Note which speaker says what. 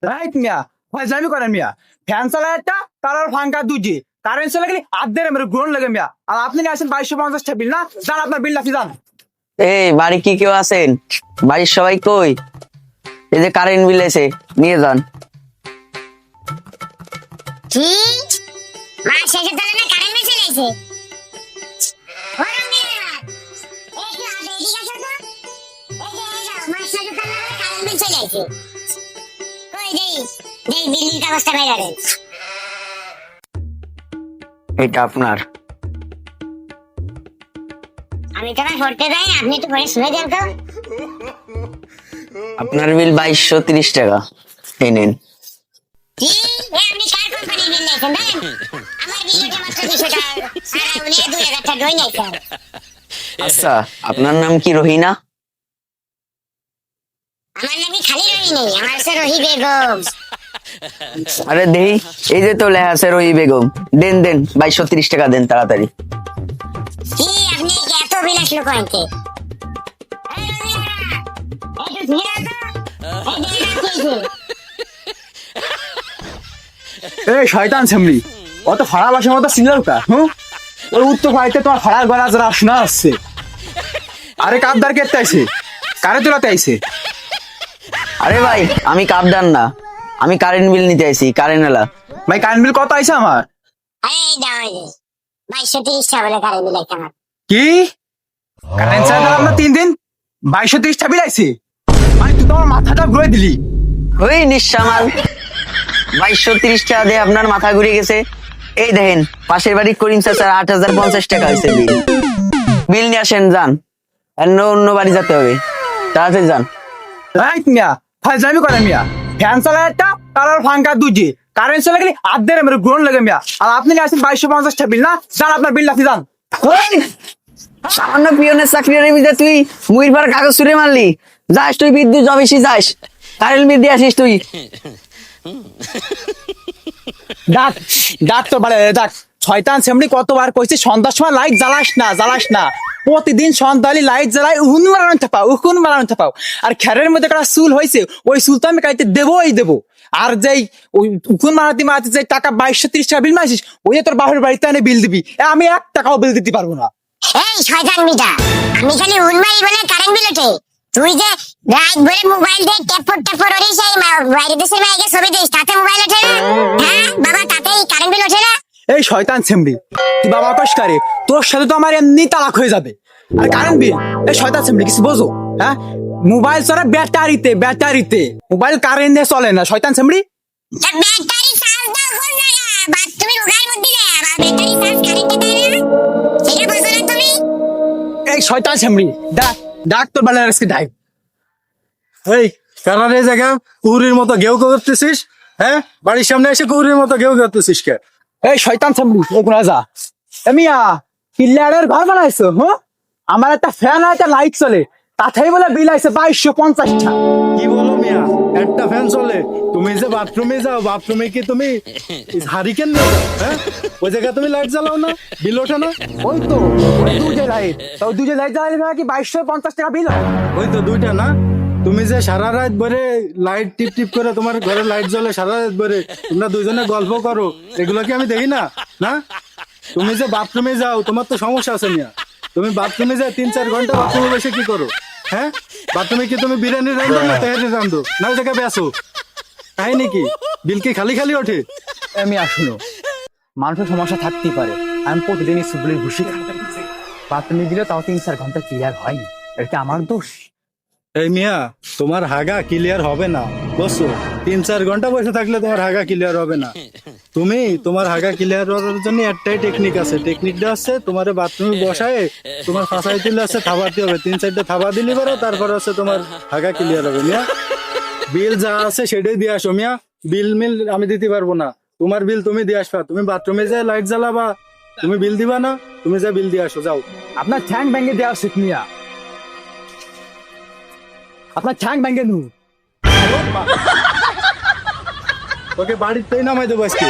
Speaker 1: Right মিয়া ফাইজলামি করেন মিয়া fan চালায় একটা তার আর ফাঙ্কা দুজি কারেন্ট চলে গেলে আধের মেরে গ্রহণ লাগে মিয়া আর আপনি নিয়ে আসেন 2250 বিল না যান আপনার বিল আপনি যান।
Speaker 2: এই বাড়ি কি কেউ আছেন? বাড়ির সবাই কই? এই যে কারেন্ট বিল এসে নিয়ে যান।
Speaker 3: কি মা শেষে তাহলে না কারেন্ট বিল চলে আইছে। ওরে মিয়া এই কি আবে এদিকে আসো তো। এই যে মা শেষে তাহলে কারেন্ট বিল চলে আইছে। কই দেই বিলের কাগজটা বাইরে রে।
Speaker 2: এটা আপনার।
Speaker 3: আমি তো না পড়তে যাই না, আপনি একটু পড়ে শুনে দেন তো।
Speaker 2: আপনার বিল 2230 টাকা। এই নিন।
Speaker 3: কি আপনি কার কোম্পানির বিল নিয়েছেন জানেন? আমার বিল ওটা মাত্র 200 টাকা আর উনি 2000 টাকা দই নিয়েছেন।
Speaker 2: আচ্ছা, আপনার নাম কি রহিনা?
Speaker 3: আমার নাকি খালি রহি নেই, আমার আছে রহি বেগম।
Speaker 2: আরে দেহি, এই যে তো লেখা আছে রহি বেগম। দেন 2230 টাকা দেন তাড়াতাড়ি।
Speaker 3: কি আপনি কি এত বিল আসলো কইতে?
Speaker 1: এই শয়তান ছেমড়ি অত ফাড়া বাসার মতো সিলাও কা ওই উত্তর পাইতে তোমার ফাড়ার গলা যারা শোনা আসছে। আরে কাপদার কেটে আইছে কারে তোলাতে আইছে।
Speaker 2: আরে ভাই, আমি কাপদান না, আমি কারেন্ট বিল নিতে আইছি, কারেন্ট এলা।
Speaker 1: ভাই কারেন্ট বিল কত আইছে আমার?
Speaker 3: এই দাও এই 2230 টাকা বলে কারেন্ট বিল আইছে আমার।
Speaker 1: কি কারেন্ট চাই দিলাম না 3 দিন 2230 বিল আইছে। ভাই তুই তো আমার মাথাটা ঘুরে দিলি।
Speaker 2: ওই নিঃসামাল 2230 টাকা দিয়ে আপনার মাথা ঘুরে গেছে। এই দেখেন পাশের বাড়ি করিম চাচার 8050 টাকা হয়েছে বিল। বিল নিয়ে আসেন, যান। অন্য বাড়ি যেতে হবে, তাড়াতাড়ি যান।
Speaker 1: রাইট মিয়া ফাইজলামি করেন মিয়া ফ্যান চালায় একটা তার আর ফাঙ্কা দুজি কারেন্ট চলে গেলে আধের মেরে গ্রহণ লাগে মিয়া আর আপনি নিয়ে আসেন 2250 বিল না যান আপনার বিল আপনি যান।
Speaker 2: ওই, সামান্য পিয়নের চাকরির ভিতরে তুই মুইর পার কাগজ ছুঁড়ে মারলি। যাস তুই বিদ্যুৎ অফিসে যাস, কারেন্ট বিল দিয়ে আসিস তুই।
Speaker 1: ডাক ডাক তো বাড়ে ডাক শয়তান সেমনি কতবার কইছি সন্ধ্যার সময় লাইট জ্বালাস না প্রতিদিন সন্ধ্যালি লাইট জ্বালাই উহুন মারানো থাপাও আর খেরের মধ্যে একটা চুল হয়েছে ওই চুল তো আমি কাইতে দেবো আর যেই ওই উকুন মারাতে যে টাকা 2230 টাকা বিল মারছিস ওই যে তোর বাপের বাড়িতে এনে বিল দিবি আমি 1 টাকাও বিল দিতে পারবো না।
Speaker 3: এই শয়তান মিটা, আমি খালি উন্মারি বলে কারেন্ট বিল ওঠে। তুই যে রাত ভরে মোবাইল দিয়ে টেপর ওরে সেই বাইরে দেশের মাইকে ছবি দিস তাতে মোবাইল ওঠে না? হ্যাঁ বাবা তাতেই কারেন্ট বিল ওঠে না?
Speaker 1: এই শয়তান সেমরি তুই বাবা কষ্টকারে তোর সাথে তো আমার এমনি তালাক হয়ে যাবে আর কারেন্ট বিল। এই শয়তান সেমরি কিছু বোঝো? হ্যাঁ মোবাইল চলে ব্যাটারিতে মোবাইল কারেন্ট দিয়ে চলে না শয়তান সেমরি।
Speaker 3: তা ব্যাটারি চার্জ দাও কোন জায়গা? বাথরুমের উগার মধ্যে যায় বা ব্যাটারি চার্জ কারেন্টে দেয় না? সেটা বোঝো না তুমি?
Speaker 1: এই শয়তান সেমরি ডাক তোর বালের আজকে ডাক।
Speaker 4: এই কানার এই জায়গা কুহুরির মতো ঘেউ করতেছিস? হ্যাঁ, বাড়ির সামনে এসে কুহুরির মতো ঘেউ করতেছিস কে?
Speaker 1: এই শয়তান সেমরি ওখানে যা এমিয়া পিল্লারের ঘর বানাইছো হ্যাঁ আমার একটা ফ্যান আর একটা লাইট চলে তাতেই বলে বিল আইছে 2250 টাকা।
Speaker 4: কি বলো মিয়া, একটা ফ্যান চলে, তুমি যে বাথরুমে যাও, বাথরুমে কি তুমি হারিকেন না? হ্যাঁ, ওই জায়গায় তুমি লাইট জ্বালাও না, বিল ওঠে না?
Speaker 1: ওই তো ওই দুইটা লাইট জ্বালালে নাকি 2250 টাকা বিল হয়।
Speaker 4: ওই তো দুইটা না? তুমি যে সারা রাত ভরে লাইট টিপ টিপ করে তোমার ঘরে লাইট জ্বলে সারা রাত ভরে তোমরা দুইজনে গল্প করো, এগুলো কি আমি দেখি না? না, তুমি যে বাথরুমে যাও তোমার তো সমস্যা আছে মিয়া। তুমি বাথরুমে যাও 3-4 ঘন্টা বাথরুমে বসে কি করো? হ্যাঁ, বাথরুমে কি তুমি বিরিয়ানি রান্ধো না তেহারি রান্ধো না ওই জায়গায় বেসো? কাহিনী কি? বিল কি খালি ওঠে?
Speaker 1: আমি আসুন মানুষের সমস্যা থাকতেই পারে আমি প্রতিদিনই সুবলের ঘুষি খাই বাথরুমে দিলে তাও 3-4 ঘন্টা ক্লিয়ার হয়নি এটা আমার দোষ।
Speaker 4: এই মিয়া, তোমার হাগা ক্লিয়ার হবে না বুঝছো? 3-4 ঘন্টা বসে থাকলে তোমার হাগা ক্লিয়ার হবে না। তোমার হাগা ক্লিয়ার হওয়ার জন্য একটাই টেকনিক আছে, টেকনিকটা হচ্ছে তোমার বাথরুমে বসায় তোমার ফাঁসাই দিলে হচ্ছে থাবাতে হবে, 3-4টা থাবা দিলি পারো, তারপর হচ্ছে তোমার হাগা ক্লিয়ার হবে। মিয়া বিল যা আছে সেটাই দিয়ে আসো মিয়া, বিল মিল আমি দিতে পারবো না। তোমার বিল তুমি দিয়ে আসবা, তুমি বাথরুমে যায় লাইট জ্বালাবা, তুমি বিল দিবা না? তুমি যা বিল দিয়ে আসো যাও।
Speaker 1: আপনার ঠ্যাং ব্যাঙ্গে দেওয়া উচিত মিয়া, আপনার ঠ্যাং ব্যাঙ্গে নু
Speaker 4: তোকে বাড়িতেই নামাই দেবো আজকে।